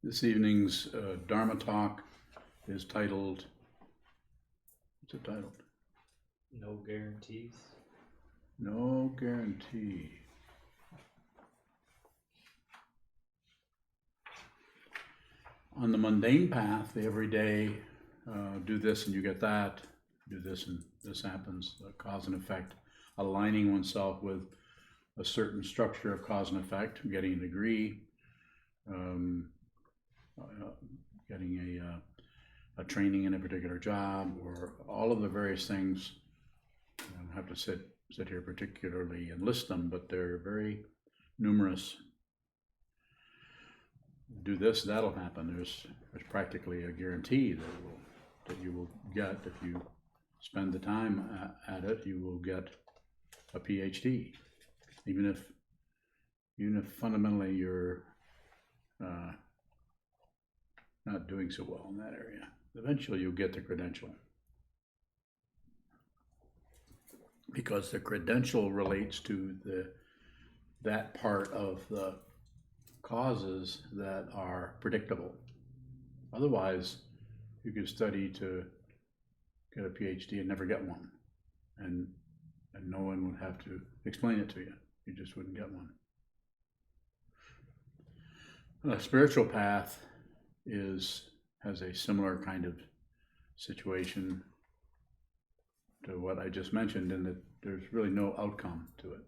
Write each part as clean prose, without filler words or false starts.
This evening's Dharma talk is titled, what's it titled? No guarantees. No guarantee. On the mundane path, the everyday, do this and you get that, do this and this happens, cause and effect, aligning oneself with a certain structure of cause and effect, getting a degree, getting a training in a particular job, or all of the various things. I don't have to sit here particularly and list them, but they're very numerous. Do this, that'll happen. There's practically a guarantee that you will get if you spend the time at it. You will get a PhD, even if fundamentally you're not doing so well in that area. Eventually you'll get the credential, because the credential relates to that part of the causes that are predictable. Otherwise, you could study to get a PhD and never get one, and no one would have to explain it to you. You just wouldn't get one. A spiritual path has a similar kind of situation to what I just mentioned, in that there's really no outcome to it.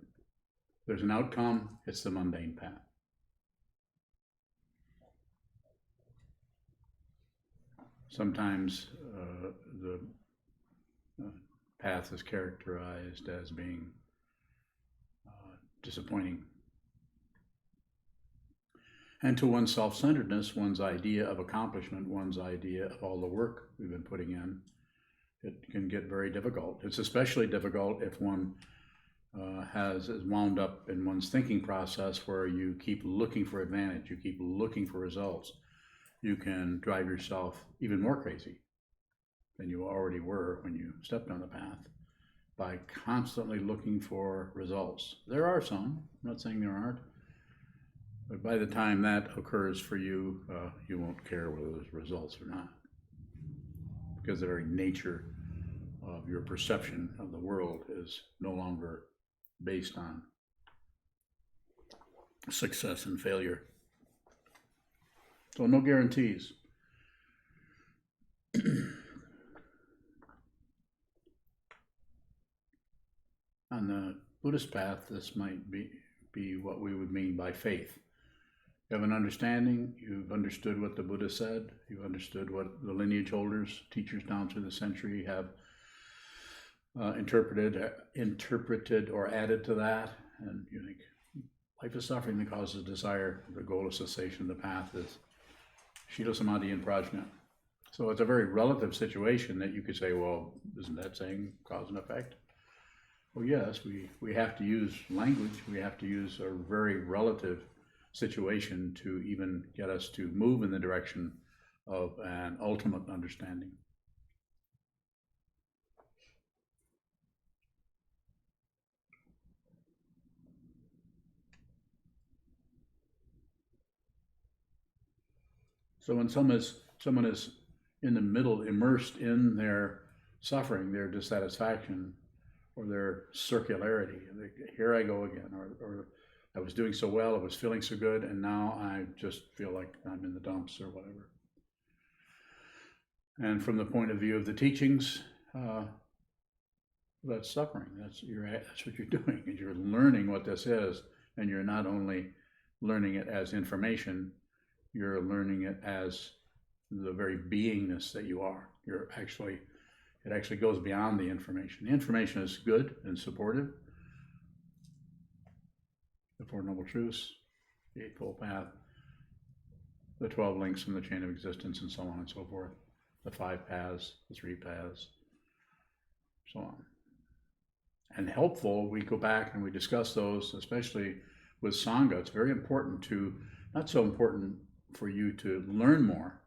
There's an outcome, it's the mundane path. Sometimes the path is characterized as being disappointing. And to one's self-centeredness, one's idea of accomplishment, one's idea of all the work we've been putting in, it can get very difficult. It's especially difficult if one is wound up in one's thinking process where you keep looking for advantage, you keep looking for results. You can drive yourself even more crazy than you already were when you stepped on the path by constantly looking for results. There are some, I'm not saying there aren't, but by the time that occurs for you, you won't care whether there's results or not, because the very nature of your perception of the world is no longer based on success and failure. So no guarantees. On the Buddhist path, this might be what we would mean by faith. You have an understanding, you've understood what the Buddha said, you've understood what the lineage holders, teachers down through the century have interpreted or added to that, and you think, life is suffering that causes desire, the goal of cessation, the path is Shila Samadhi and Prajna. So it's a very relative situation that you could say, well, isn't that saying cause and effect? Well, yes, we have to use language, we have to use a very relative situation to even get us to move in the direction of an ultimate understanding. So when someone is in the middle, immersed in their suffering, their dissatisfaction, or their circularity, here I go again, or I was doing so well, I was feeling so good, and now I just feel like I'm in the dumps or whatever. And from the point of view of the teachings, that's suffering. That's what you're doing, is you're learning what this is, and you're not only learning it as information, you're learning it as the very beingness that you are. It actually goes beyond the information. The information is good and supportive. The Four Noble Truths, the Eightfold Path, the 12 links in the chain of existence, and so on and so forth. The 5 paths, the 3 paths, so on. And helpful, we go back and we discuss those, especially with Sangha. It's very important not so important for you to learn more,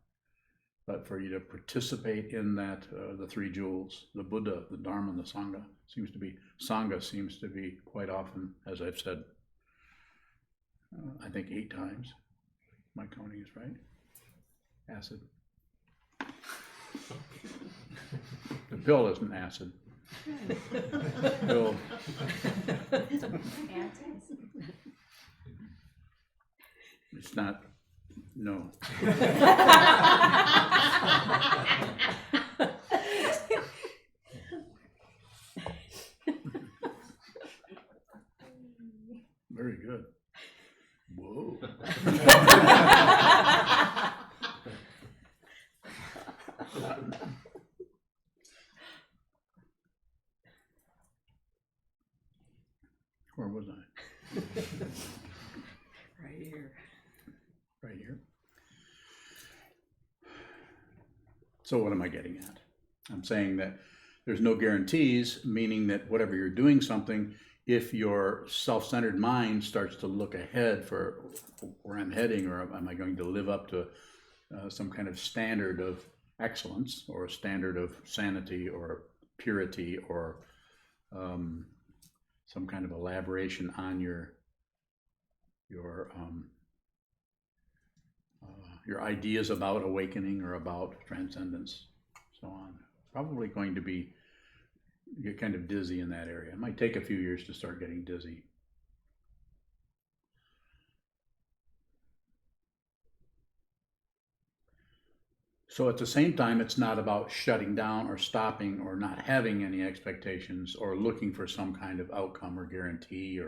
but for you to participate in that, the 3 jewels, the Buddha, the Dharma, and the Sangha. Sangha seems to be quite often, as I've said, I think 8 times, my counting is right. Acid. The pill isn't acid. Pill. It's not. No. Very good. Whoa. Where was I? Right here. Right here. So what am I getting at? I'm saying that there's no guarantees, meaning that whatever you're doing something, if your self-centered mind starts to look ahead for where I'm heading, or am I going to live up to some kind of standard of excellence, or a standard of sanity, or purity, or some kind of elaboration on your ideas about awakening or about transcendence, so on. Probably going to get kind of dizzy in that area. It might take a few years to start getting dizzy. So at the same time, it's not about shutting down or stopping or not having any expectations or looking for some kind of outcome or guarantee.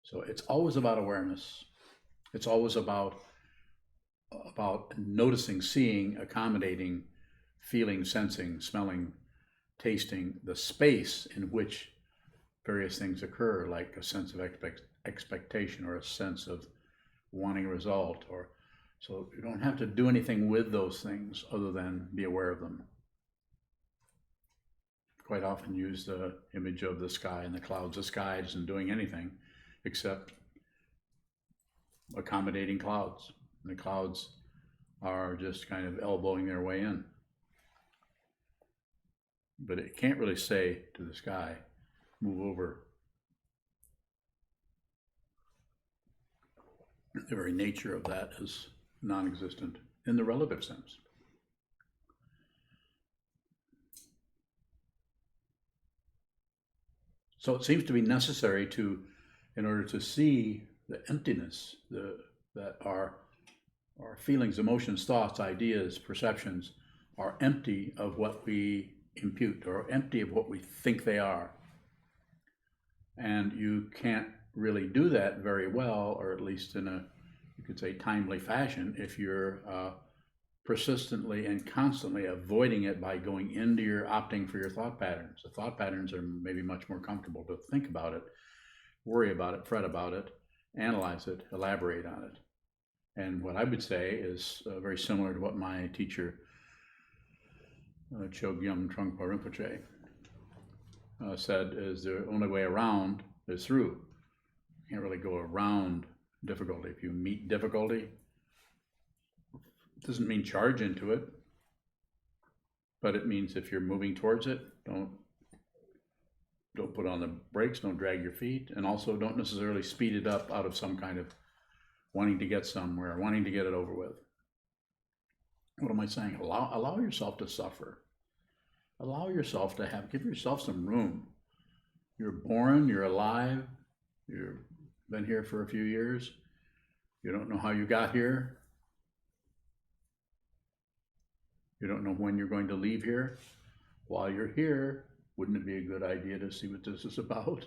So it's always about awareness. It's always about noticing, seeing, accommodating, feeling, sensing, smelling, tasting the space in which various things occur, like a sense of expectation or a sense of wanting a result. So you don't have to do anything with those things other than be aware of them. Quite often use the image of the sky and the clouds. The sky isn't doing anything except accommodating clouds. And the clouds are just kind of elbowing their way in. But it can't really say to the sky, move over. The very nature of that is non-existent in the relative sense. So it seems to be necessary in order to see the emptiness that our feelings, emotions, thoughts, ideas, perceptions are empty of what we impute, or empty of what we think they are. And you can't really do that very well, or at least in you could say, timely fashion, if you're persistently and constantly avoiding it by going into opting for your thought patterns. The thought patterns are maybe much more comfortable to think about it, worry about it, fret about it, analyze it, elaborate on it. And what I would say is very similar to what my teacher, Chogyam Trungpa Rinpoche, said, is the only way around is through. You can't really go around difficulty. If you meet difficulty, it doesn't mean charge into it, but it means if you're moving towards it, don't put on the brakes, don't drag your feet, and also don't necessarily speed it up out of some kind of wanting to get somewhere, wanting to get it over with. What am I saying? Allow yourself to suffer. Allow yourself to give yourself some room. You're born, you're alive, you've been here for a few years. You don't know how you got here. You don't know when you're going to leave here. While you're here, wouldn't it be a good idea to see what this is about?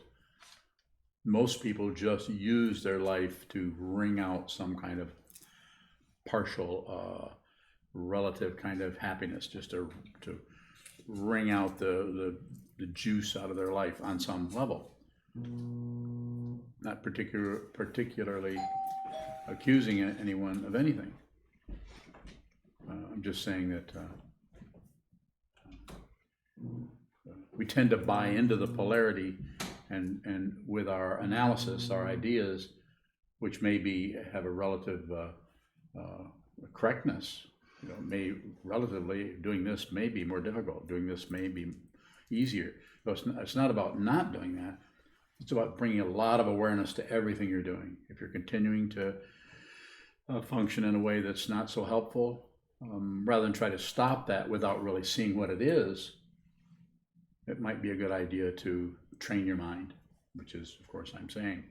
Most people just use their life to wring out some kind of partial, relative kind of happiness, just to wring out the juice out of their life on some level. Not particularly accusing anyone of anything. I'm just saying that we tend to buy into the polarity, and with our analysis, our ideas, which have a relative correctness, relatively doing this may be more difficult, doing this may be easier. So it's not about not doing that. It's about bringing a lot of awareness to everything you're doing. If you're continuing to function in a way that's not so helpful, rather than try to stop that without really seeing what it is, it might be a good idea to train your mind, which is, of course, I'm saying,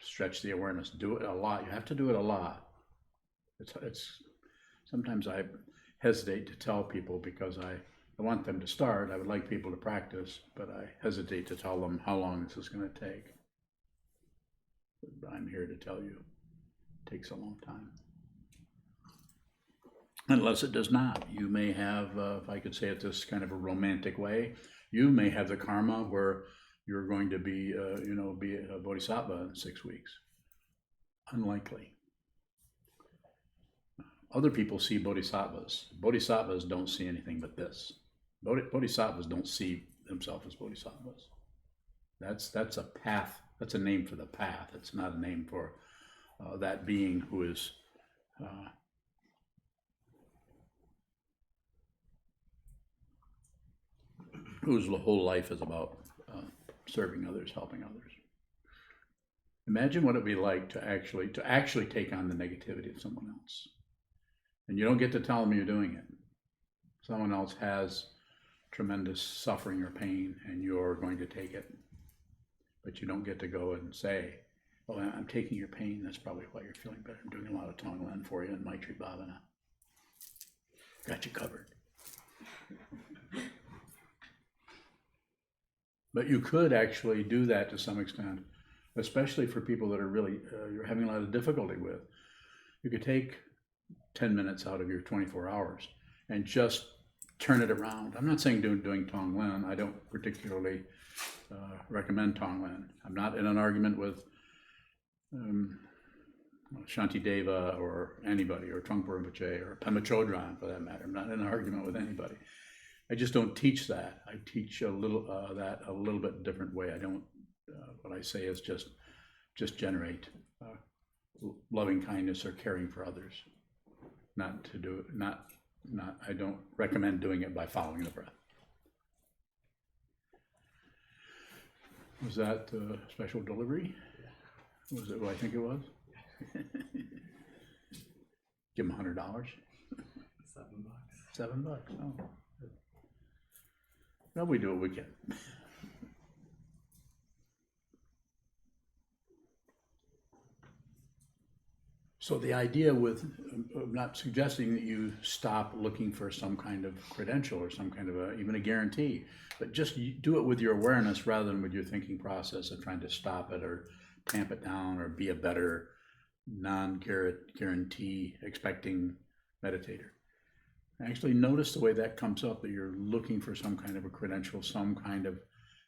stretch the awareness, do it a lot. You have to do it a lot. It's sometimes I hesitate to tell people because I want them to start. I would like people to practice, but I hesitate to tell them how long this is going to take. But I'm here to tell you, it takes a long time. Unless it does not. You may have, if I could say it this kind of a romantic way, you may have the karma where you're going to be, be a bodhisattva in 6 weeks. Unlikely. Other people see bodhisattvas. Bodhisattvas don't see anything but this. Bodhisattvas don't see themselves as bodhisattvas. That's a path. That's a name for the path. It's not a name for that being who is whose whole life is about serving others, helping others. Imagine what it'd be like to actually take on the negativity of someone else. And you don't get to tell them you're doing it. Someone else has tremendous suffering or pain, and you're going to take it. But you don't get to go and say, "Oh, I'm taking your pain. That's probably why you're feeling better. I'm doing a lot of Tonglen for you and Maitri Bhavana. Got you covered." But you could actually do that to some extent, especially for people that are really, you're having a lot of difficulty with. You could take 10 minutes out of your 24 hours and just turn it around. I'm not saying doing Tonglen. I don't particularly recommend Tonglen. I'm not in an argument with Shantideva or anybody, or Trungpa Rinpoche, or Pema Chodron for that matter. I'm not in an argument with anybody. I just don't teach that. I teach a little that a little bit different way. I don't. What I say is just generate loving kindness or caring for others. Not to do it. Not. I don't recommend doing it by following the breath. Was that special delivery? Was it what I think it was? Give him $100. $7. $7. Oh. No, we do what we can. So the idea with, I'm not suggesting that you stop looking for some kind of credential or some kind of even a guarantee, but just do it with your awareness rather than with your thinking process of trying to stop it or tamp it down or be a better non-guarantee expecting meditator. Actually notice the way that comes up, that you're looking for some kind of a credential, some kind of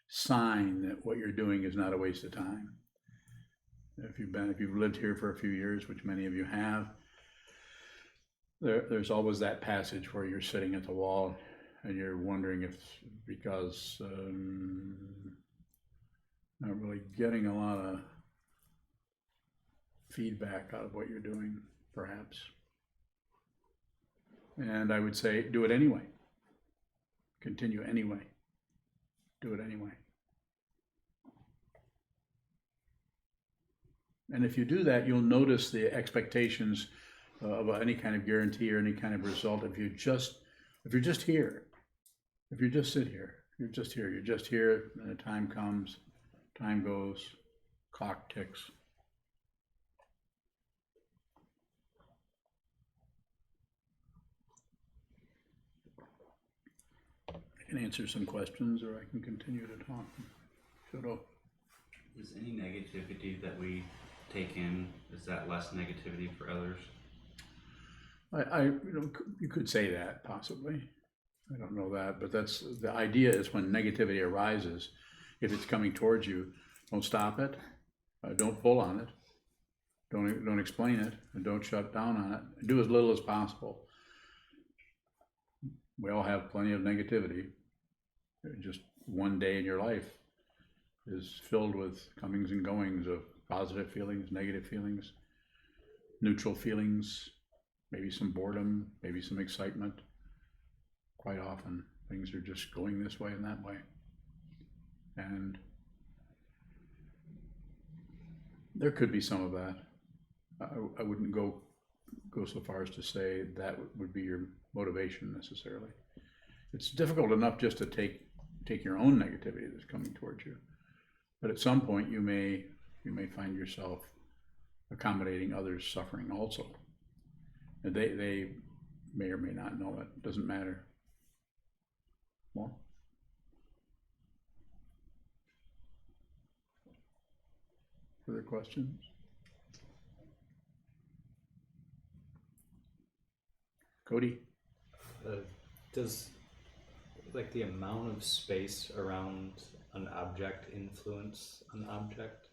sign that what you're doing is not a waste of time. If you've lived here for a few years, which many of you have, there's always that passage where you're sitting at the wall and you're wondering if, because not really getting a lot of feedback out of what you're doing, perhaps. And I would say, do it anyway. Continue anyway. Do it anyway. And if you do that, you'll notice the expectations of any kind of guarantee or any kind of result. If you're just here, if you just sit here, you're just here, and the time comes, time goes, clock ticks. I can answer some questions, or I can continue to talk. Is any negativity that we take in, is that less negativity for others? You could say that possibly. I don't know that, but that's the idea. Is when negativity arises, if it's coming towards you, don't stop it, don't pull on it, don't explain it, and don't shut down on it. Do as little as possible. We all have plenty of negativity. Just one day in your life is filled with comings and goings of positive feelings, negative feelings, neutral feelings, maybe some boredom, maybe some excitement. Quite often things are just going this way and that way. And there could be some of that. I wouldn't go go so far as to say that would be your motivation necessarily. It's difficult enough just to take your own negativity that's coming towards you, but at some point you may find yourself accommodating others' suffering also. And they may or may not know it. Doesn't matter. More? Further questions? Cody? Does like the amount of space around an object influence an object?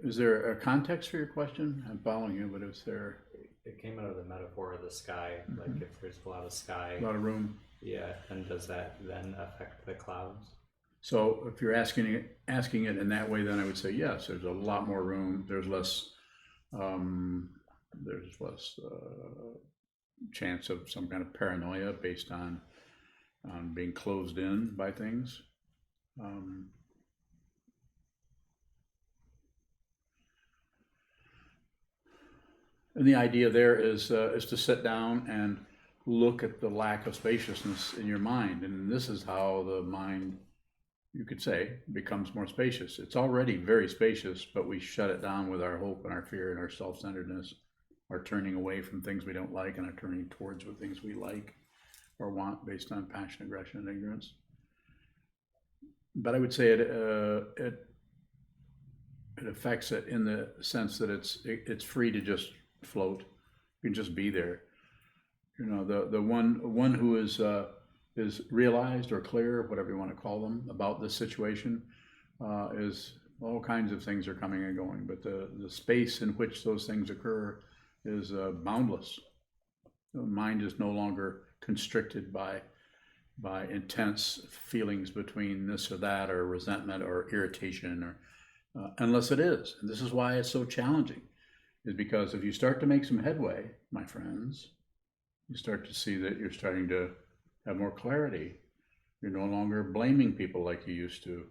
Is there a context for your question? I'm following you, but is there It came out of the metaphor of the sky. Like if there's a lot of sky, a lot of room? yeah, and does that then affect the clouds? So if you're asking it in that way, then I would say yes. There's a lot more room. There's less. There's less chance of some kind of paranoia based on being closed in by things. And the idea there is to sit down and look at the lack of spaciousness in your mind, and this is how the mind, you could say, becomes more spacious. It's already very spacious, but we shut it down with our hope and our fear and our self-centeredness, our turning away from things we don't like and our turning towards what things we like or want based on passion, aggression, and ignorance. But I would say it affects it in the sense that it's free to just float. You can just be there. You know, the one who is realized or clear, whatever you want to call them, about this situation, is all kinds of things are coming and going, but the space in which those things occur is boundless. The mind is no longer constricted by intense feelings between this or that, or resentment or irritation, or unless it is. And this is why it's so challenging, is because if you start to make some headway, my friends, you start to see that you're starting to have more clarity. You're no longer blaming people like you used to.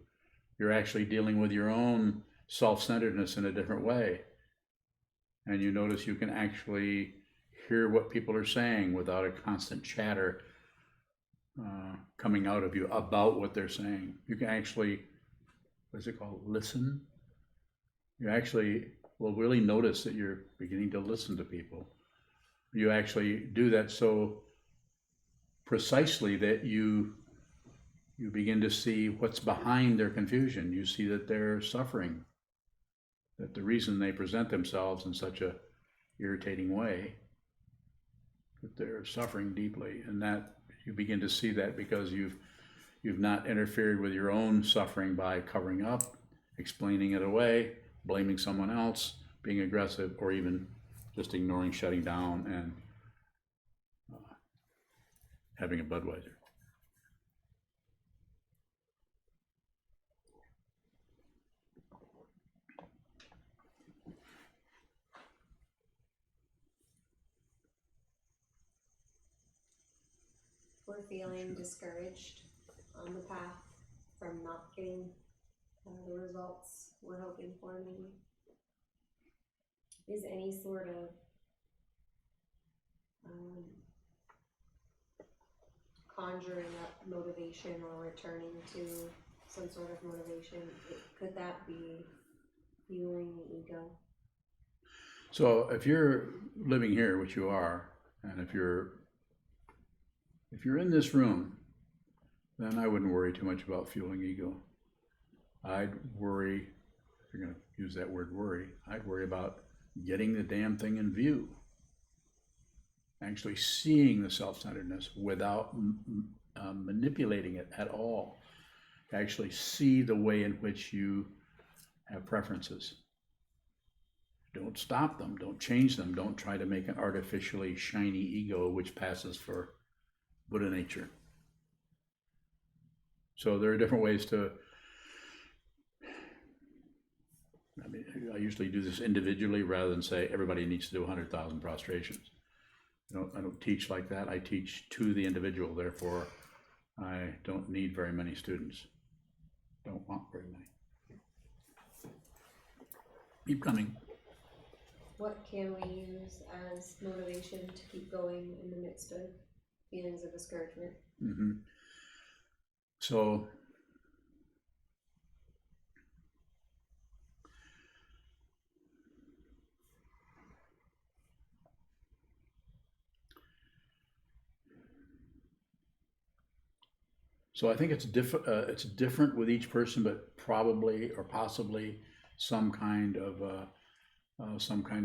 You're actually dealing with your own self-centeredness in a different way. And you notice you can actually hear what people are saying without a constant chatter coming out of you about what they're saying. You can actually, what's it called, listen? You actually will really notice that you're beginning to listen to people. You actually do that so precisely that you begin to see what's behind their confusion. You see that they're suffering, that the reason they present themselves in such a irritating way, that they're suffering deeply, and that you begin to see that because you've not interfered with your own suffering by covering up, explaining it away, blaming someone else, being aggressive, or even just ignoring, shutting down, and having a Budweiser. We're feeling discouraged on the path from not getting the results we're hoping for, maybe. Is any sort of conjuring up motivation or returning to some sort of motivation, could that be fueling the ego? So if you're living here, which you are, and if you're in this room, then I wouldn't worry too much about fueling ego. I'd worry, if you're going to use that word worry, I'd worry about getting the damn thing in view. Actually seeing the self-centeredness without manipulating it at all. Actually see the way in which you have preferences. Don't stop them, don't change them, don't try to make an artificially shiny ego which passes for Buddha nature. So there are different ways to, I usually do this individually rather than say everybody needs to do 100,000 prostrations. I don't teach like that. I teach to the individual, therefore I don't need very many students. don't want very many. Keep coming. What can we use as motivation to keep going in the midst of feelings of discouragement? Mm-hmm. So I think it's different with each person, but probably or possibly some kind of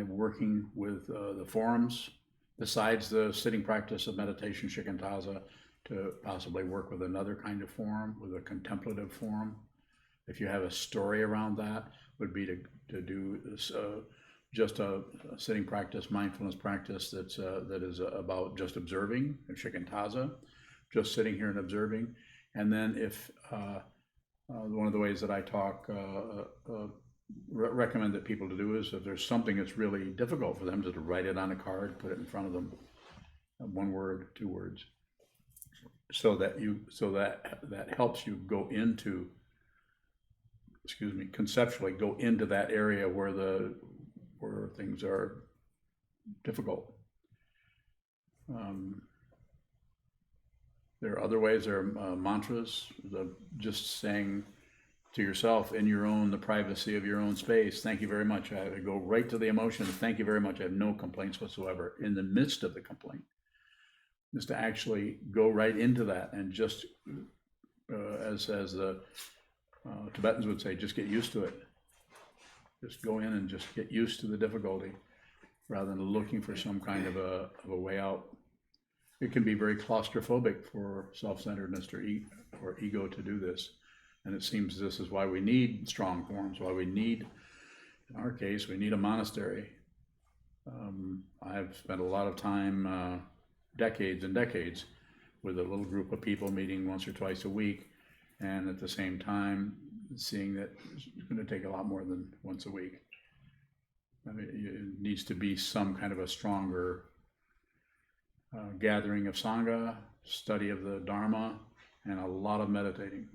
working with the forms besides the sitting practice of meditation shikantaza, to possibly work with another kind of form, with a contemplative form. If you have a story around that, would be to do this, just a sitting practice, mindfulness practice that is about just observing, shikantaza, just sitting here and observing. And then if one of the ways that I talk, recommend that people to do is, if there's something that's really difficult for them, just to write it on a card, put it in front of them, 1 word, 2 words, so that helps you go into, conceptually go into that area where things are difficult. There are other ways. There are mantras, just saying to yourself in the privacy of your own space, thank you very much. I go right to the emotion. Thank you very much. I have no complaints whatsoever. In the midst of the complaint, just to actually go right into that, and just as the Tibetans would say, just get used to it. Just go in and just get used to the difficulty, rather than looking for some kind of a way out. It can be very claustrophobic for self-centeredness or ego to do this. And it seems this is why we need strong forms, why we need, in our case, we need a monastery. I've spent a lot of time, decades and decades, with a little group of people meeting once or twice a week, and at the same time seeing that it's going to take a lot more than once a week. I mean, it needs to be some kind of a stronger gathering of Sangha, study of the Dharma, and a lot of meditating.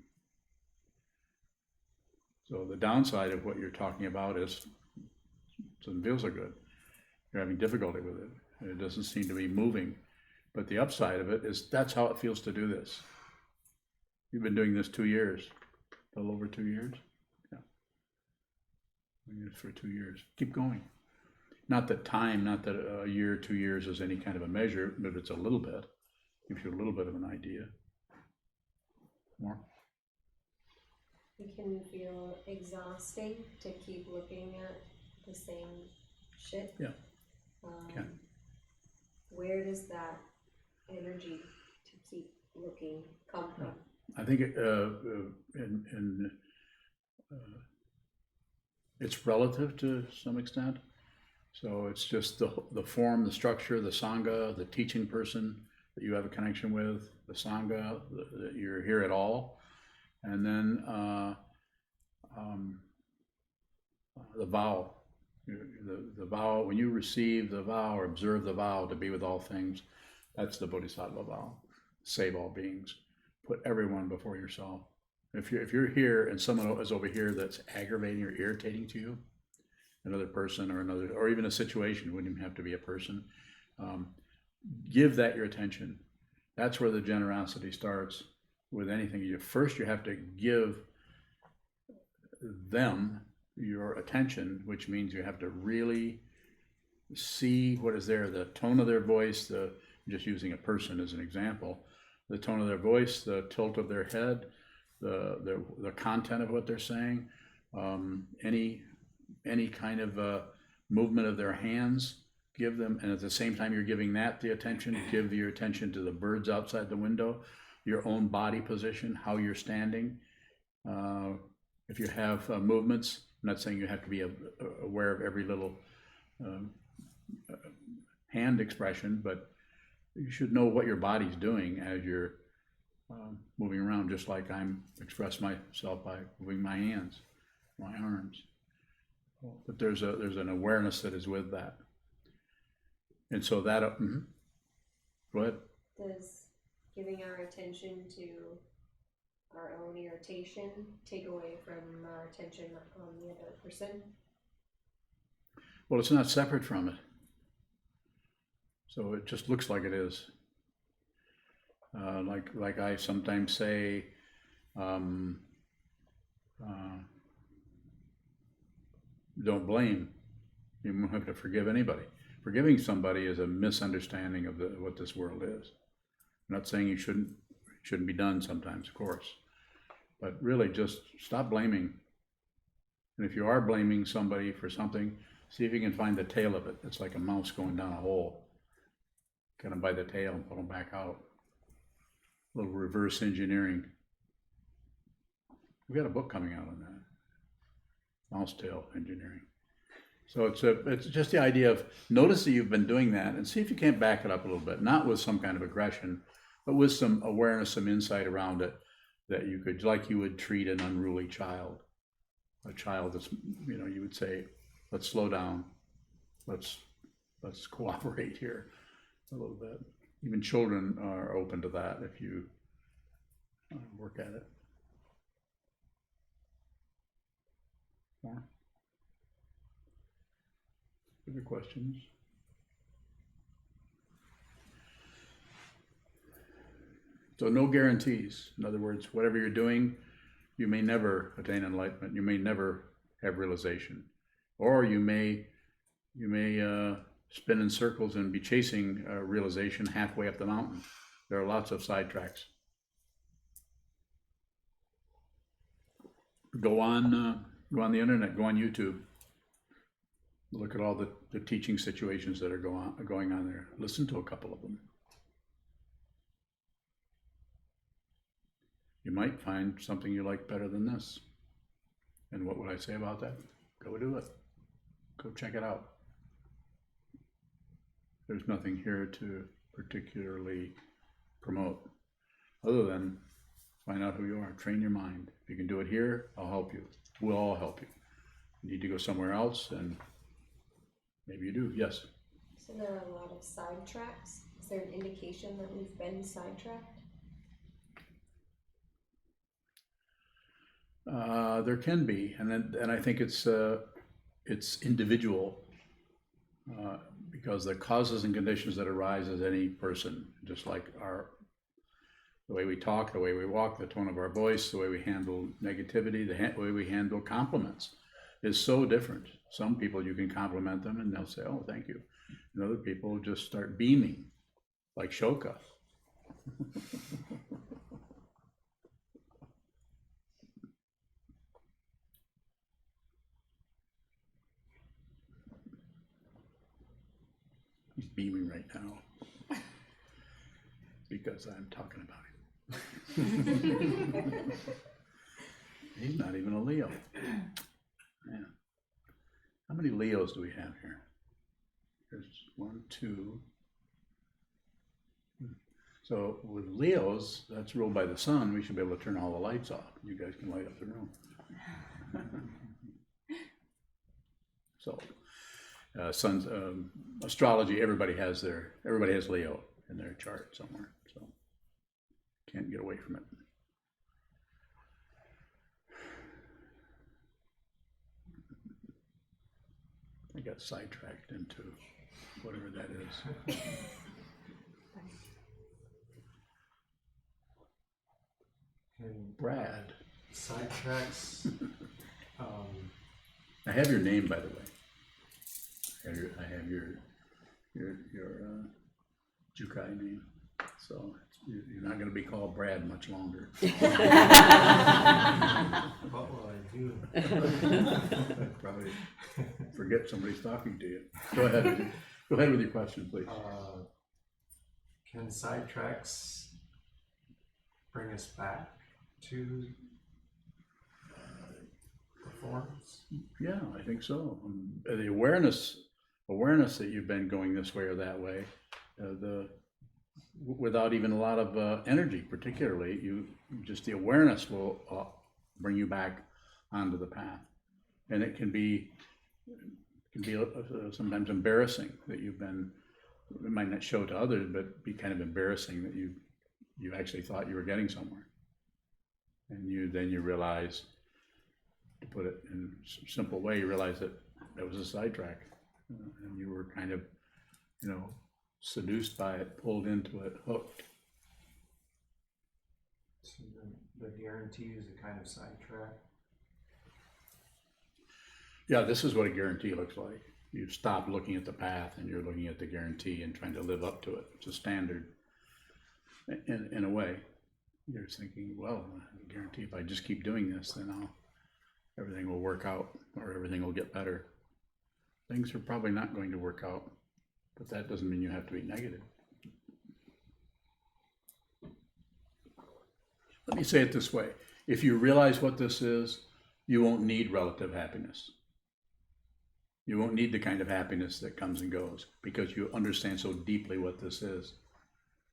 So the downside of what you're talking about is it doesn't feel so good. You're having difficulty with it. It doesn't seem to be moving. But the upside of it is that's how it feels to do this. You've been doing this 2 years, a little over 2 years. Yeah. Doing this for 2 years. Keep going. Not that a year, 2 years is any kind of a measure, but it's a little bit. Gives you a little bit of an idea. More? It can feel exhausting to keep looking at the same shit. Yeah. Can. Where does that energy to keep looking come from? I think it's relative to some extent. So it's just the form, the structure, the Sangha, the teaching person that you have a connection with, the Sangha, that you're here at all. And then the vow. The vow, when you receive the vow or observe the vow to be with all things, that's the Bodhisattva vow. Save all beings. Put everyone before yourself. If you're here and someone is over here that's aggravating or irritating to you, another person or even a situation, it wouldn't even have to be a person, give that your attention. That's where the generosity starts with anything. First you have to give them your attention, which means you have to really see what is there, the tone of their voice, just using a person as an example, the tone of their voice, the tilt of their head, the content of what they're saying, any kind of movement of their hands, give them, and at the same time you're giving that the attention, give your attention to the birds outside the window, your own body position, how you're standing. If you have movements, I'm not saying you have to be aware of every little hand expression, but you should know what your body's doing as you're moving around, just like I'm express myself by moving my hands, my arms. But there's an awareness that is with that. And so that, go ahead. Does giving our attention to our own irritation take away from our attention on the other person? Well, it's not separate from it. So it just looks like it is. Like I sometimes say, don't blame. You don't have to forgive anybody. Forgiving somebody is a misunderstanding of what this world is. I'm not saying you shouldn't be done sometimes, of course, but really just stop blaming. And if you are blaming somebody for something, see if you can find the tail of it. It's like a mouse going down a hole. Get them by the tail and pull them back out. A little reverse engineering. We got a book coming out on that. Mouse tail engineering. So it's just the idea of notice that you've been doing that and see if you can't back it up a little bit, not with some kind of aggression, but with some awareness, some insight around it that you could, like you would treat an unruly child. A child that's, you would say, let's slow down, let's cooperate here a little bit. Even children are open to that if you work at it. More? Other questions? So no guarantees. In other words, whatever you're doing, you may never attain enlightenment. You may never have realization, or you may spin in circles and be chasing realization halfway up the mountain. There are lots of sidetracks. Go on the internet. Go on YouTube. Look at all the teaching situations that are going on there. Listen to a couple of them. You might find something you like better than this. And what would I say about that? Go do it. Go check it out. There's nothing here to particularly promote, other than find out who you are, train your mind. If you can do it here, I'll help you. We'll all help you. You need to go somewhere else, and maybe you do, yes. So there are a lot of sidetracks. Is there an indication that we've been sidetracked? There can be, and I think it's individual, because the causes and conditions that arise as any person, just like the way we talk, the way we walk, the tone of our voice, the way we handle negativity, the way we handle compliments is so different. Some people, you can compliment them and they'll say, oh, thank you. And other people just start beaming, like Shoka. He's beaming right now because I'm talking about him. He's not even a Leo. Man. How many Leos do we have here? There's 1, 2. So with Leos, that's ruled by the sun. We should be able to turn all the lights off. You guys can light up the room. So sun's astrology, everybody has Leo in their chart somewhere, so can't get away from it. I got sidetracked into whatever that is. Brad. Sidetracks. I have your name, by the way. I have your Jukai name, so you're not going to be called Brad much longer. What will I do? Probably forget somebody's talking to you. Go ahead with your question, please. Can sidetracks bring us back to the forms? Yeah, I think so. The awareness that you've been going this way or that way, without even a lot of energy, particularly, just the awareness will bring you back onto the path, and it can be sometimes embarrassing that you've been. It might not show to others, but be kind of embarrassing that you actually thought you were getting somewhere. And then you realize, to put it in a simple way, you realize that was a sidetrack. And you were kind of, seduced by it, pulled into it, hooked. So the guarantee is a kind of sidetrack. Yeah, this is what a guarantee looks like. You stop looking at the path and you're looking at the guarantee and trying to live up to it. It's a standard. In a way, you're thinking, well, I guarantee if I just keep doing this, then everything will work out, or everything will get better. Things are probably not going to work out, but that doesn't mean you have to be negative. Let me say it this way. If you realize what this is, you won't need relative happiness. You won't need the kind of happiness that comes and goes, because you understand so deeply what this is,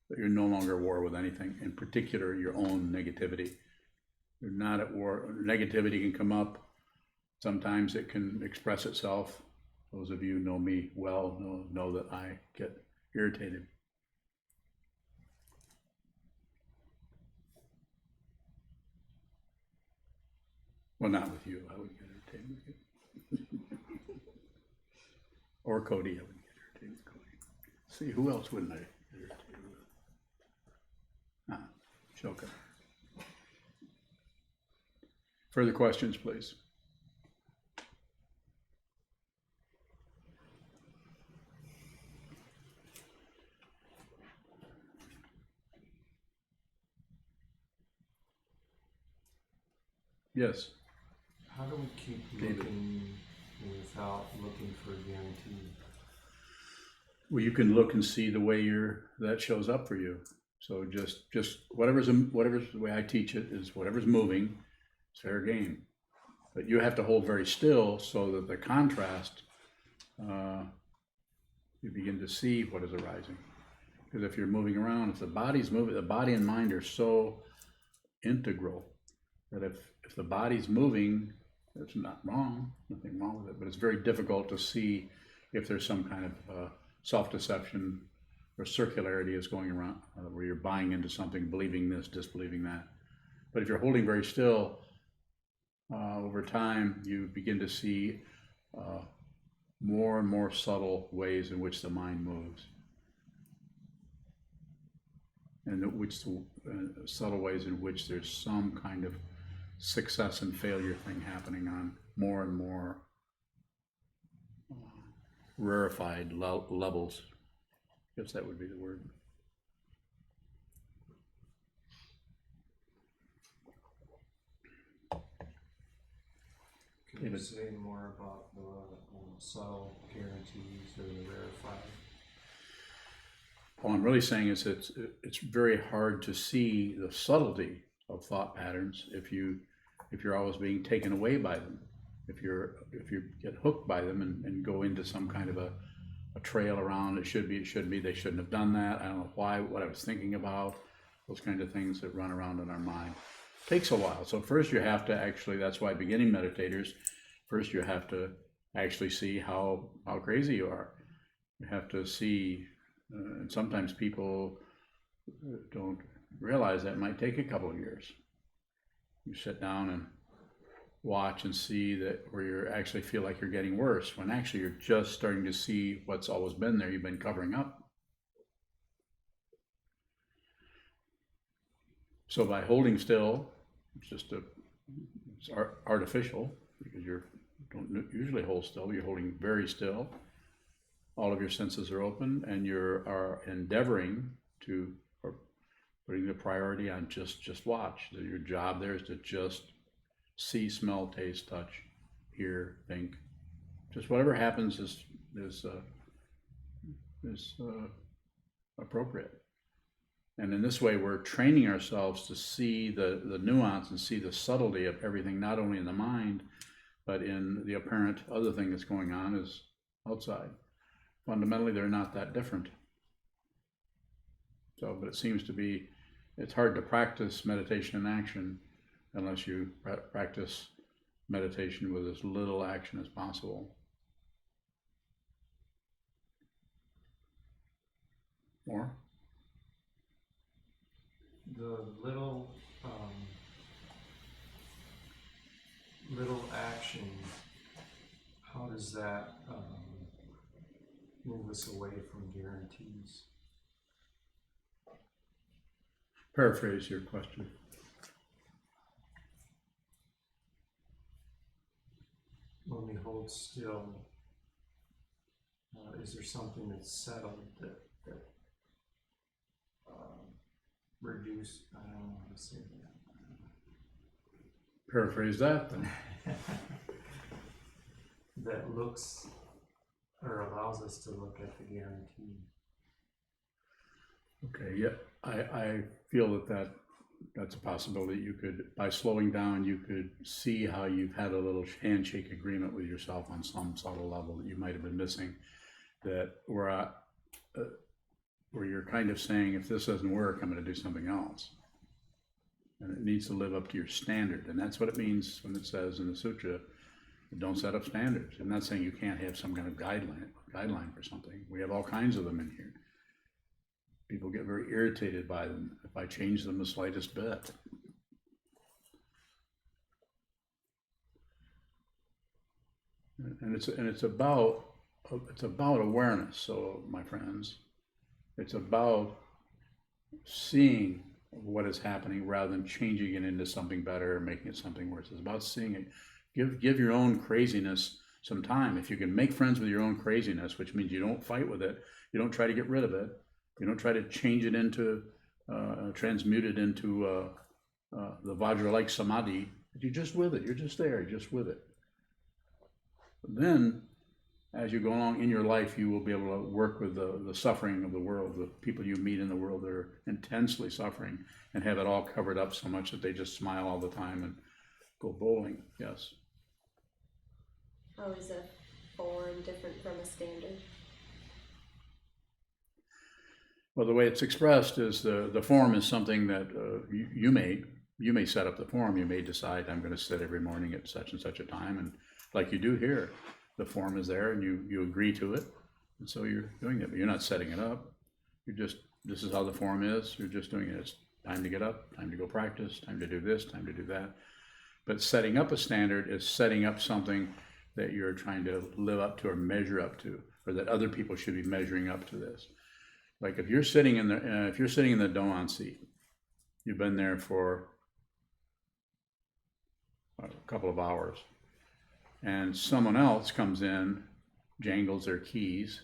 that you're no longer at war with anything, in particular your own negativity. You're not at war. Negativity can come up. Sometimes it can express itself. Those of you who know me well know that I get irritated. Well, not with you. I wouldn't get irritated with you. Or Cody, I wouldn't get irritated with Cody. See, who else wouldn't I get irritated with? Shoka. Further questions, please. Yes. How do we keep David. looking without looking for a guarantee? Well, you can look and see the way that shows up for you. So just whatever's the way I teach it is whatever's moving, it's fair game. But you have to hold very still so that the contrast, you begin to see what is arising. Because if you're moving around, if the body's moving, the body and mind are so integral that if the body's moving, it's not wrong, nothing wrong with it, but it's very difficult to see if there's some kind of self-deception or circularity is going around, where you're buying into something, believing this, disbelieving that. But if you're holding very still, over time, you begin to see more and more subtle ways in which the mind moves. And subtle ways in which there's some kind of success and failure thing happening on more and more rarefied levels. I guess that would be the word. Can you say more about the subtle guarantees or the rarefied? All I'm really saying is it's very hard to see the subtlety of thought patterns if you're always being taken away by them. If you get hooked by them and go into some kind of a trail around, it should be, they shouldn't have done that, I don't know why, what I was thinking about, those kind of things that run around in our mind. Takes a while. So first you have to actually, that's why beginning meditators, first you have to actually see how crazy you are. You have to see, and sometimes people don't realize that it might take a couple of years. You sit down and watch and see that where you actually feel like you're getting worse, when actually you're just starting to see what's always been there, you've been covering up. So by holding still, it's artificial, because you don't usually hold still. You're holding very still. All of your senses are open, and you are endeavoring to, or putting the priority on just watch. Your job there is to just see, smell, taste, touch, hear, think. Just whatever happens is appropriate. And in this way, we're training ourselves to see the nuance and see the subtlety of everything, not only in the mind, but in the apparent other thing that's going on is outside. Fundamentally, they're not that different. So, but it seems to be, it's hard to practice meditation in action unless you practice meditation with as little action as possible. More? The little little action, how does that move us away from guarantees? Paraphrase your question. When we hold still, is there something that's settled that reduce? I don't know how to say that. Paraphrase that then. That looks or allows us to look at the guarantee. Okay, yeah, I feel that's a possibility. You could, by slowing down, you could see how you've had a little handshake agreement with yourself on some subtle level that you might have been missing, that where you're kind of saying, if this doesn't work, I'm going to do something else. And it needs to live up to your standard. And that's what it means when it says in the sutra, don't set up standards. I'm not saying you can't have some kind of guideline for something. We have all kinds of them in here. People get very irritated by them if I change them the slightest bit. And it's about awareness. So, my friends, it's about seeing what is happening rather than changing it into something better or making it something worse. It's about seeing it. Give your own craziness some time. If you can make friends with your own craziness, which means you don't fight with it, you don't try to get rid of it, you don't try to change it into, transmute it into the Vajra-like samadhi, but you're just with it, you're just there, you're just with it. Then, as you go along in your life, you will be able to work with the suffering of the world, the people you meet in the world that are intensely suffering, and have it all covered up so much that they just smile all the time and go bowling. Yes. How is a form different from a standard? Well, the way it's expressed is the form is something that you may set up the form. You may decide, I'm going to sit every morning at such and such a time, and like you do here, the form is there and you agree to it, and so you're doing it, but you're not setting it up. You're just, this is how the form is, you're just doing it. It's time to get up, time to go practice, time to do this, time to do that. But setting up a standard is setting up something that you're trying to live up to or measure up to, or that other people should be measuring up to this. Like if you're sitting in the Doan seat, you've been there for a couple of hours, and someone else comes in, jangles their keys,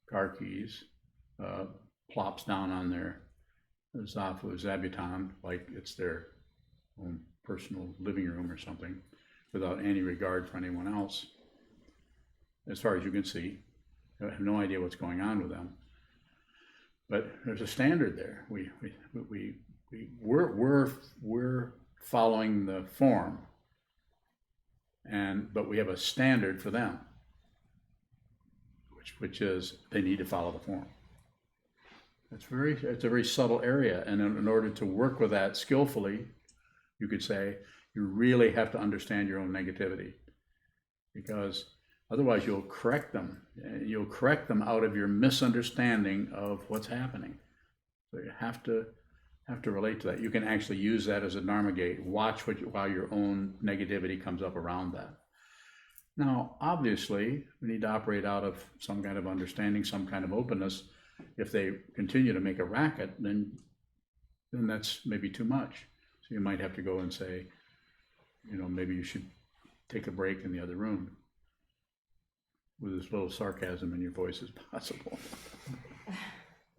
car keys, plops down on their zafu zabuton like it's their own personal living room or something, without any regard for anyone else. As far as you can see, I have no idea what's going on with them. But there's a standard there. We're following the form, but we have a standard for them, which is they need to follow the form. It's a very subtle area, and in order to work with that skillfully, you could say you really have to understand your own negativity, because otherwise you'll correct them. You'll correct them out of your misunderstanding of what's happening. So you have to relate to that. You can actually use that as a dharma gate. Watch while your own negativity comes up around that. Now, obviously, we need to operate out of some kind of understanding, some kind of openness. If they continue to make a racket, then that's maybe too much. So you might have to go and say, maybe you should take a break in the other room, with as little sarcasm in your voice as possible.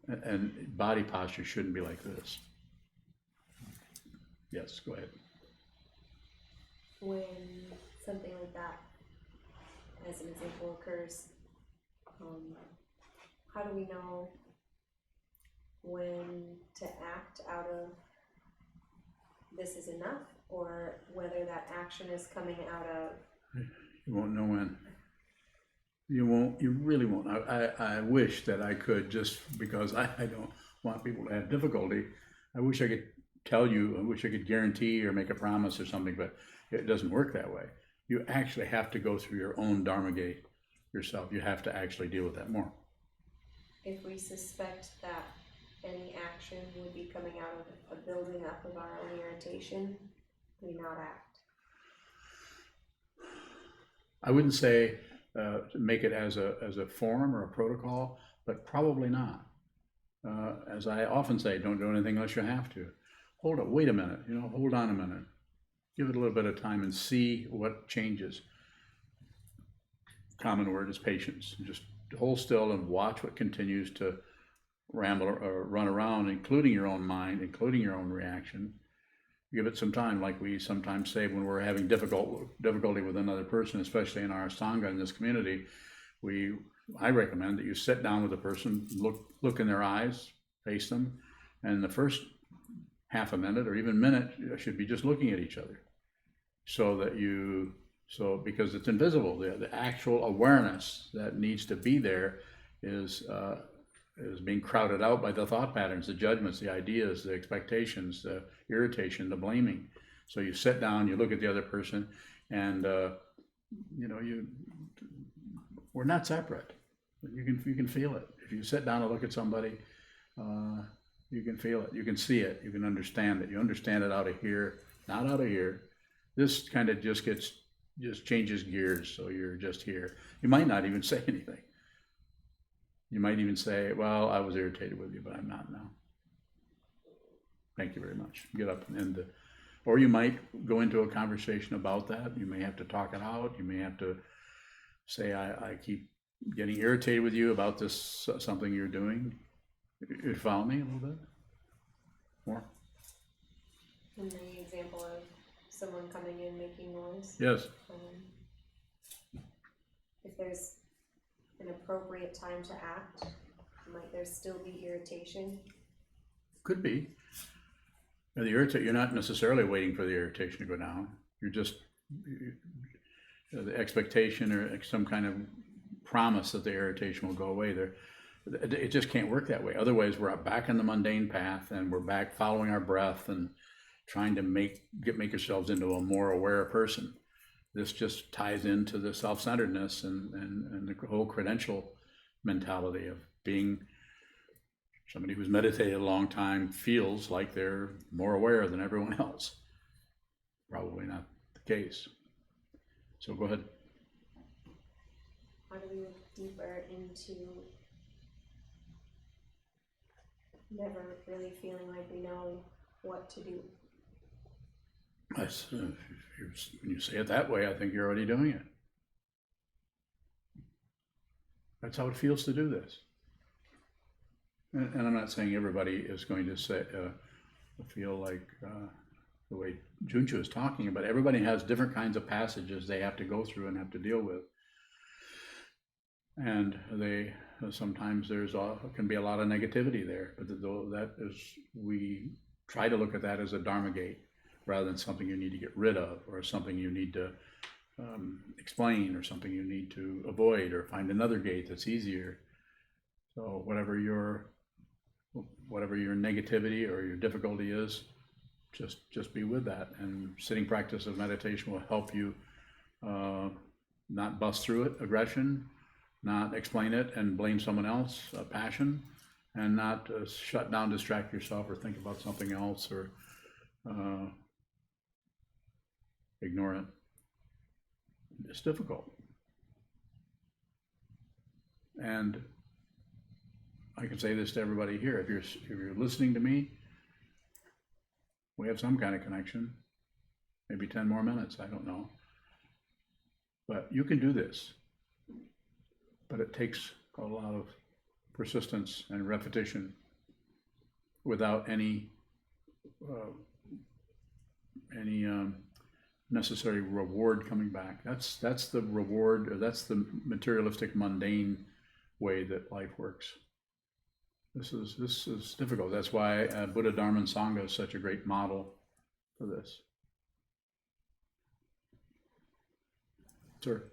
And body posture shouldn't be like this. Yes, go ahead. When something like that, as an example, occurs, how do we know when to act out of this is enough, or whether that action is coming out of? You won't know when. You really won't. I wish that I could, just because I don't want people to have difficulty. I wish I could tell you, I wish I could guarantee or make a promise or something, but it doesn't work that way. You actually have to go through your own dharma gate yourself. You have to actually deal with that more. If we suspect that any action would be coming out of a building up of our own irritation, we not act. I wouldn't say make it as a form or a protocol, but probably not. As I often say, don't do anything unless you have to. Hold it, wait a minute, hold on a minute. Give it a little bit of time and see what changes. Common word is patience. Just hold still and watch what continues to ramble or run around, including your own mind, including your own reaction. Give it some time, like we sometimes say when we're having difficulty with another person, especially in our Sangha in this community. I recommend that you sit down with a person, look in their eyes, face them, and the first half a minute or even minute should be just looking at each other, because it's invisible. The actual awareness that needs to be there is being crowded out by the thought patterns, the judgments, the ideas, the expectations, the irritation, the blaming. So you sit down, you look at the other person, and we're not separate. You can feel it. If you sit down and look at somebody, you can feel it. You can see it. You can understand it. You understand it out of here, not out of here. This kind of just changes gears. So you're just here. You might not even say anything. You might even say, well, I was irritated with you, but I'm not now. Thank you very much. Get up and end it. Or you might go into a conversation about that. You may have to talk it out. You may have to say, I keep getting irritated with you about this, something you're doing. You follow me a little bit more? In the example of someone coming in making noise. Yes. If there's an appropriate time to act, might there still be irritation? Could be. You're not necessarily waiting for the irritation to go down. You're just the expectation or some kind of promise that the irritation will go away. It just can't work that way. Otherwise, we're back in the mundane path, and we're back following our breath and trying to make ourselves into a more aware person. This just ties into the self-centeredness and the whole credential mentality of being somebody who's meditated a long time feels like they're more aware than everyone else. Probably not the case. So go ahead. How do we look deeper into never really feeling like we know what to do? When you say it that way, I think you're already doing it. That's how it feels to do this. And I'm not saying everybody is going to feel like the way Junchu is talking about. Everybody has different kinds of passages they have to go through and have to deal with. And sometimes can be a lot of negativity there, but we try to look at that as a Dharma gate rather than something you need to get rid of or something you need to explain or something you need to avoid or find another gate that's easier. So whatever your negativity or your difficulty is, just be with that. And sitting practice of meditation will help you not bust through it, aggression, not explain it and blame someone else, passion, and not shut down, distract yourself or think about something else or ignore it. It's difficult. And I can say this to everybody here, if you're listening to me, we have some kind of connection, maybe 10 more minutes, I don't know. But you can do this. But it takes a lot of persistence and repetition without any necessary reward coming back. That's the reward, or that's the materialistic, mundane way that life works. This is difficult. That's why Buddha, Dharma, and Sangha is such a great model for this. Sir?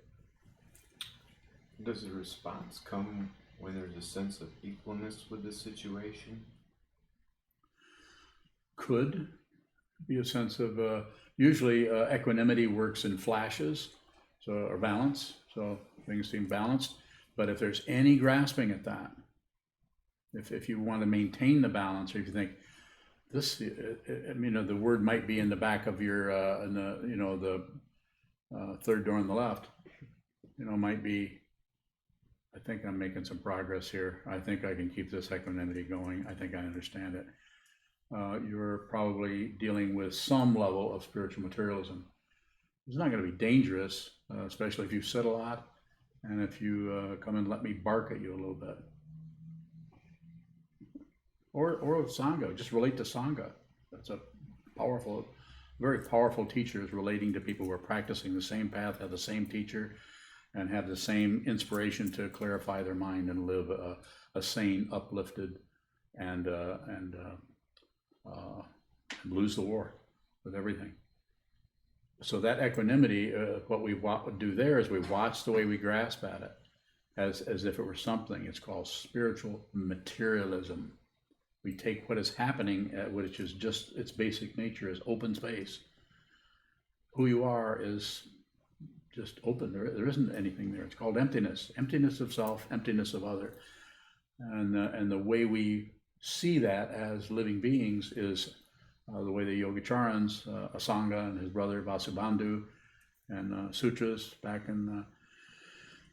Does the response come when there's a sense of equalness with the situation? Could be a sense of, usually equanimity works in flashes, or balance, so things seem balanced. But if there's any grasping at that, if you want to maintain the balance, or if you think this, the word might be in the back of your, the third door on the left, might be, I think I'm making some progress here. I think I can keep this equanimity going. I think I understand it. You're probably dealing with some level of spiritual materialism. It's not going to be dangerous, especially if you sit a lot and if you come and let me bark at you a little bit. Or Sangha, just relate to Sangha. That's a powerful, very powerful teachers relating to people who are practicing the same path, have the same teacher, and have the same inspiration to clarify their mind and live a sane, uplifted, and lose the war with everything. So that equanimity, what we do there is we watch the way we grasp at it as if it were something. It's called spiritual materialism. We take what is happening, which is just its basic nature, is open space. Who you are is just open. There isn't anything there. It's called emptiness. Emptiness of self, emptiness of other. And the way we see that as living beings is the way the Yogacharans, Asanga and his brother Vasubandhu, and sutras back in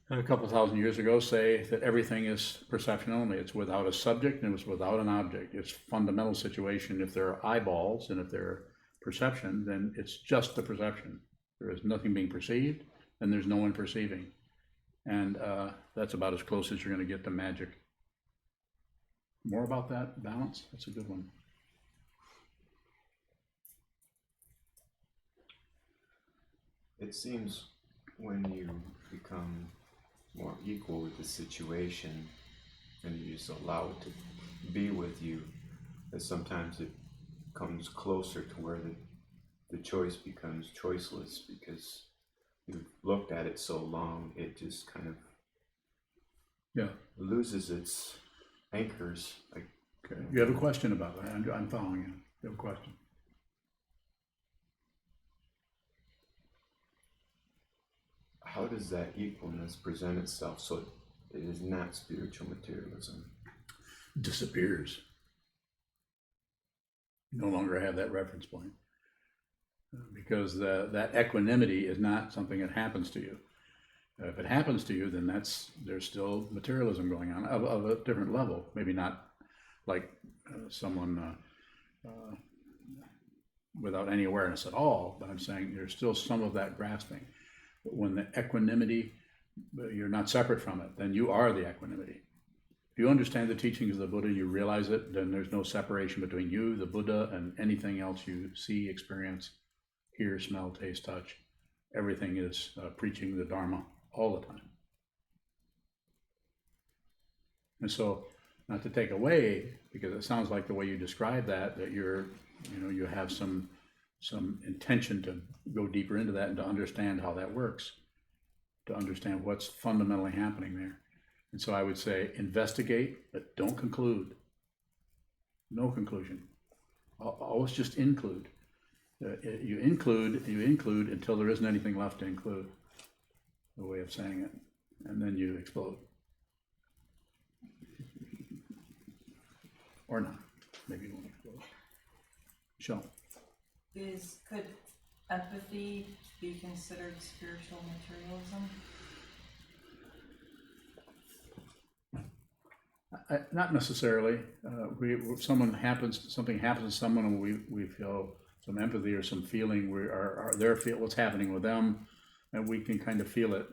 a couple thousand years ago say that everything is perception only. It's without a subject and it's without an object. It's fundamental situation. If there are eyeballs and if there are perception, then it's just the perception. There is nothing being perceived and there's no one perceiving. And that's about as close as you're going to get to magic. More about that balance? That's a good one. It seems when you become more equal with the situation and you just allow it to be with you, that sometimes it comes closer to where the choice becomes choiceless because you've looked at it so long, it just kind of loses its anchors. Like, okay. You have a question about that? I'm following you. You have a question? How does that equalness present itself so it is not spiritual materialism? Disappears. You no longer have that reference point because that equanimity is not something that happens to you. If it happens to you, then there's still materialism going on of a different level. Maybe not like someone without any awareness at all, but I'm saying there's still some of that grasping. But when the equanimity, you're not separate from it, then you are the equanimity. If you understand the teachings of the Buddha, you realize it, then there's no separation between you, the Buddha, and anything else you see, experience, hear, smell, taste, touch. Everything is preaching the Dharma all the time. And so, not to take away, because it sounds like the way you describe that you have some intention to go deeper into that and to understand how that works, to understand what's fundamentally happening there. And so I would say investigate, but don't conclude. No conclusion. Always just include. You include until there isn't anything left to include. The way of saying it, and then you explode. Or not. Maybe you won't explode. Michelle. Could empathy be considered spiritual materialism? Not necessarily. Something happens to someone, and we feel some empathy or some feeling. Feel what's happening with them, and we can kind of feel it.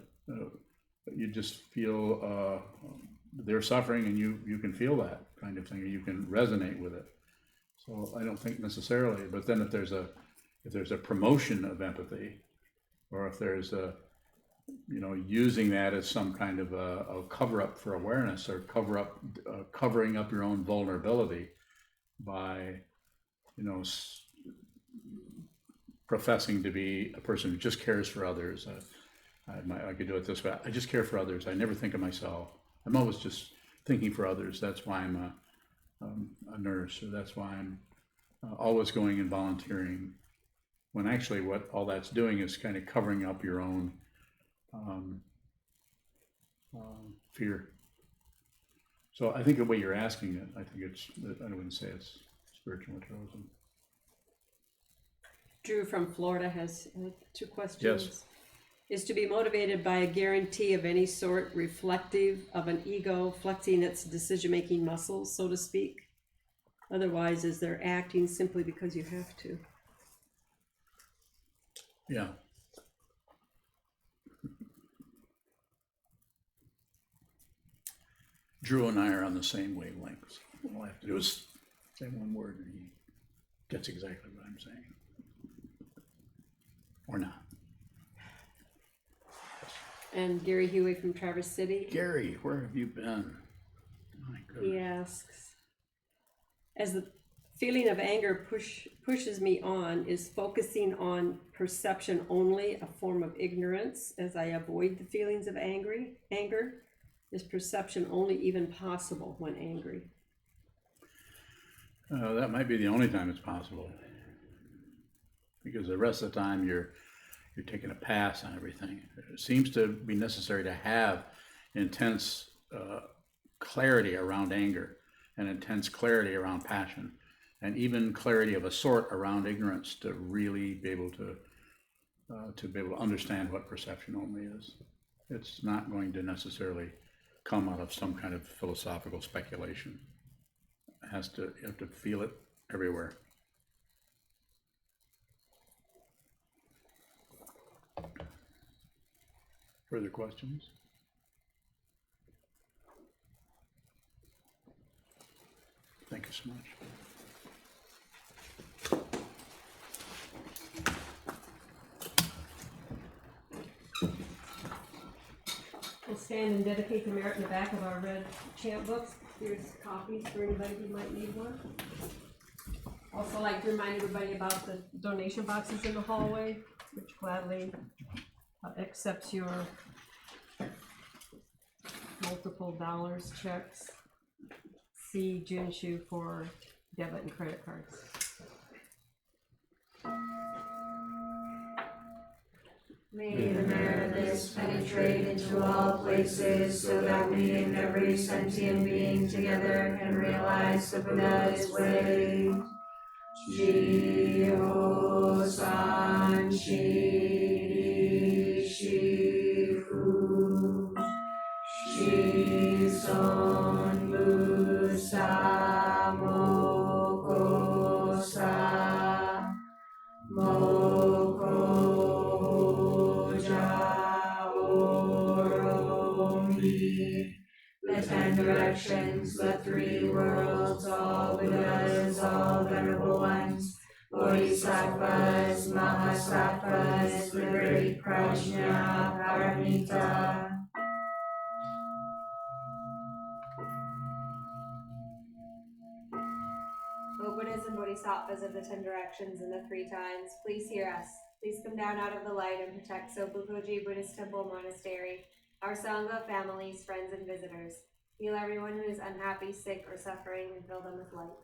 You just feel they're suffering, and you can feel that kind of thing, or you can resonate with it. So I don't think necessarily. But then if there's a promotion of empathy, or if there's using that as some kind of a cover up for awareness, or covering up your own vulnerability by professing to be a person who just cares for others. I could do it this way. I just care for others. I never think of myself. I'm always just thinking for others. That's why I'm a nurse, or that's why I'm always going and volunteering. When actually what all that's doing is kind of covering up your own fear. So I think the way you're asking it, I wouldn't say it's spiritual materialism. Drew from Florida has two questions. Yes. is to be motivated by a guarantee of any sort, reflective of an ego flexing its decision-making muscles, so to speak. Otherwise, is they're acting simply because you have to. Yeah. Drew and I are on the same wavelengths. All I have to do is say one word and he gets exactly what I'm saying. Or not. And Gary Huey from Traverse City, Gary, where have you been? My goodness. he asks, as the feeling of anger pushes me on, is focusing on perception only a form of ignorance as I avoid the feelings of anger? Is perception only even possible when angry? That might be the only time it's possible. Because the rest of the time you're taking a pass on everything. It seems to be necessary to have intense clarity around anger and intense clarity around passion and even clarity of a sort around ignorance to really be able to understand what perception only is. It's not going to necessarily come out of some kind of philosophical speculation. You have to feel it everywhere. Further questions? Thank you so much. We'll stand and dedicate the merit in the back of our red chant books. Here's copies for anybody who might need one. Also like to remind everybody about the donation boxes in the hallway, which gladly accepts your multiple dollars checks. See Junshu for debit and credit cards. May the merit of this penetrate into all places, so that we and every sentient being together can realize the Buddha's way. Ji-ho-san shi-fu, shi-son mu-sa moko-sa, moko-ja-oromi. The 10 directions, the 3 worlds, all Buddhas, all venerable ones, Bodhisattvas, Mahasattvas, the great Prajna Paramita. O Buddhas and Bodhisattvas of the 10 directions and the 3 times, please hear us. Please come down out of the light and protect Sokukoji Buddhist Temple Monastery, our Sangha, families, friends, and visitors. Heal everyone who is unhappy, sick, or suffering, and fill them with light.